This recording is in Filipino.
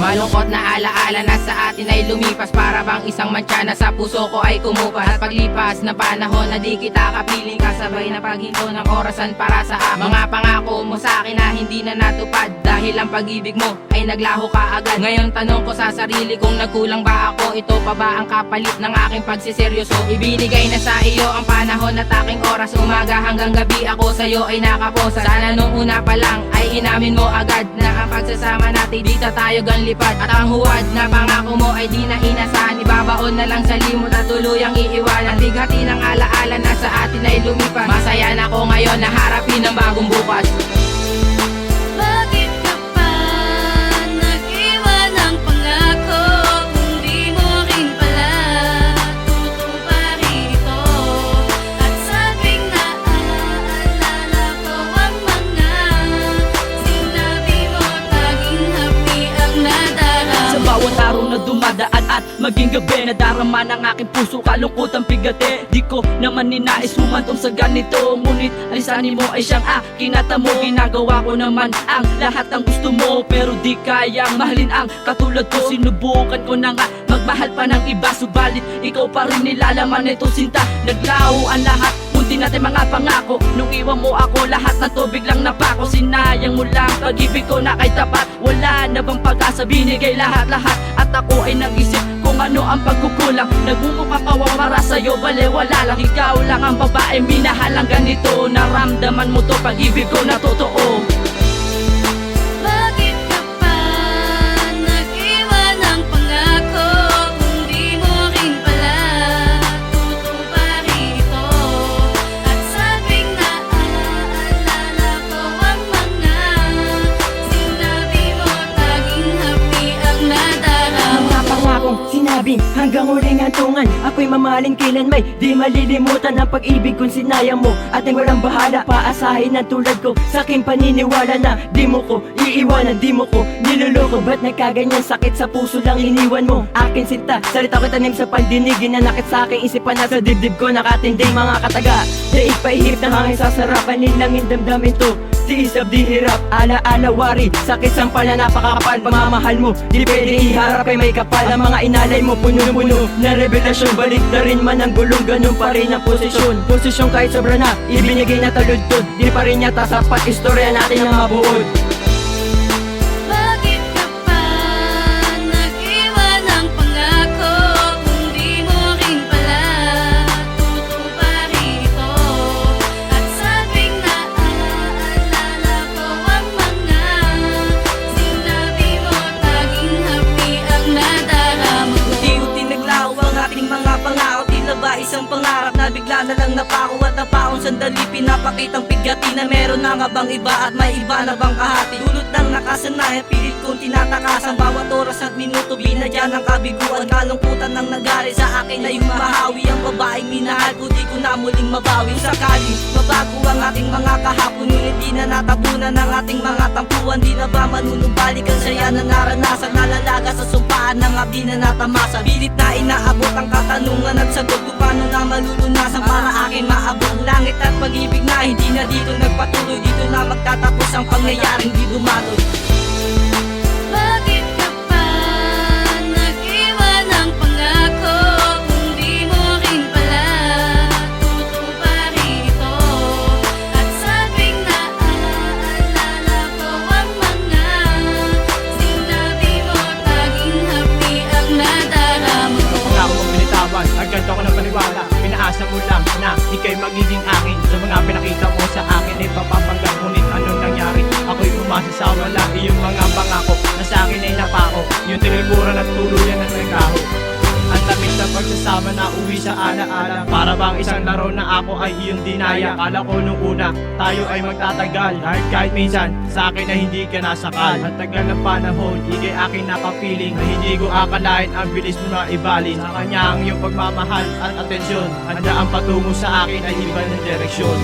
Malungkot na alaala na sa atin ay lumipas, para bang isang mantsa na sa puso ko ay kumupas. At paglipas na panahon na di kita kapiling, kasabay na paghinto ng orasan para sa amin. Mga pangako mo sa akin na hindi na natupad, dahil ang pag-ibig mo ay naglaho ka agad. Ngayon tanong ko sa sarili kung nagkulang ba ako, ito pa ba ang kapalit ng aking pagsiseryoso? Ibinigay na sa iyo ang panahon at aking oras, umaga hanggang gabi ako sa'yo ay nakaposa. Sana nung una pa lang ay inamin mo agad na ang pagsasama natin di sa tayo ganlipad. At ang huwad na pangako mo ay di na inasahan, ibabaon na lang sa limot at tuluyang iiwanan. Bighati ng alaala na sa atin ay lumipas, masaya na ako ngayon na harapin ang bagong bukas. Bakit ka pa nag-iwan ng pangako kung di mo rin pala tutuparin ito? At sabing naaalala ko ang mga sinabi mo, taging happy ang nadarama. Sa bawat araw na dumadaan at maging gabi, nadarama ng aking puso kalungkot ang bigate. Di ko naman ninais humantong sa ganito, ngunit alisanin mo ay siyang kinatamo. Ginagawa ko naman ang lahat ng gusto mo, pero di kayang mahalin ang katulad ko. Sinubukan ko na nga magmahal pa ng iba, subalit ikaw pa rin nilalaman nito sinta. Naglaho ang lahat, munti natin mga pangako. Nung iwan mo ako, lahat ng tubig lang napako. Sinayang mo lang pag-ibig ko na kay tapat. Wala na bang pag-asa, binigay lahat-lahat, at ako ay nag-isip kung ano ang pagkukulang. Nagmumukhang kawawa para sa'yo, bale-wala lang. Ikaw lang ang babae, minahal ang ganito. Naramdaman mo to, pag-ibig ko na totoo. Bakit ka pa nag-iwan ng pangako kung di mo rin pala tutuparin ito? At sabing naaalala ko ang mga sinabi mo, taging happy ang nadarama. Mga pangakong sinabing hanggang huling hantungan, ako'y mamahalin kailan may di malilimutan ang pag-ibig kong sinayang mo. At ang walang bahala, paasahin ng tulad ko sa aking paniniwala na di mo ko iiwanan, di mo ko niloloko. Ba't nagkaganyan sakit sa puso lang iniwan mo? Akin sinta, salita ko tanim sa pandinig, ginanakit sa aking isipan na sa dibdib ko nakatinding mga kataga. Daig paihip ng hangin sa sarapan nilang damdamin to. Tiis of di hirap, ala-ala wari, sakit sampal na napakakapal. Pagmamahal mo, di pwede iharap ay may kapal. Ang mga inalay mo, puno-puno na revelasyon. Balik na rin man ang gulong, ganun pa rin ang posisyon. Posisyon kahit sobra na, ibinigay na taludtod, di pa rin yata sapat, istorya natin ang mabuod. Bakit ka pa nag-iwan ng pangako kung di mo rin pala tutuparin ito? At sabing naaalala ko ang mga sinabi mo, taging happy ang nadarama ko. Unti-unti naglaho ang ating mga pangako, tila ba isang pangarap na bigla na lang napako at napaong sandali. Pinapakitang bigati na meron na nga bang iba at may iba na bang kahati. Dulot ng nakasanayan, pilit kong tinatakasan bawat oras at minuto, binadyan ng kabiguan. Kalungkutan ng nagari sa akin na yung mahawi ang babaeng minahal ko, di ko na muling mabawi. Sakali mabago ang ating mga kahapon, ngunit di na natabunan ng ating mga tampuan. Di na ba manunumbalik ang saya na naranasan, nalalaga sa sumpaan ng abdi na natamasa. Pilit na inaabot ang katanungan at sagot ko paano na malulunasan para akin maabot ang langit at pag-ibig na hindi na dito nagpatuloy. Dito na magtatapos ang pangyayaring di dumaloy. Bakit ka pa nag-iwan ng pangako kung di mo rin pala tutuparin ito? At sabing naaalala ko ang mga sinabi mo, taging happy ang nadarama ko. Pangako mong binitawan, agad ako ng paniwala. Pinaasa mo lang na ika'y magiging akin. Sa mga pinakita mo sa akin ay papapanggal, ngunit anong nangyari? Ako'y umasa sa wala, iyong mga pangako na sa akin ay napako. Yung tiniguran at tuluyan ng nagkaho. Ang tamis na pagsasama na uwi sa alaala, para bang isang laro na ako ay iyong dinaya. Kala ko nung una, tayo ay magtatagal, dahil kahit minsan sa akin na hindi ka nasakal. At tagal ng panahon, ikay aking nakapiling, na hindi ko akalain ang bilis mo na ibalin. Sa kanya ang iyong pagmamahal at atensyon, handa ang patungo sa akin ay iba ng direksyon.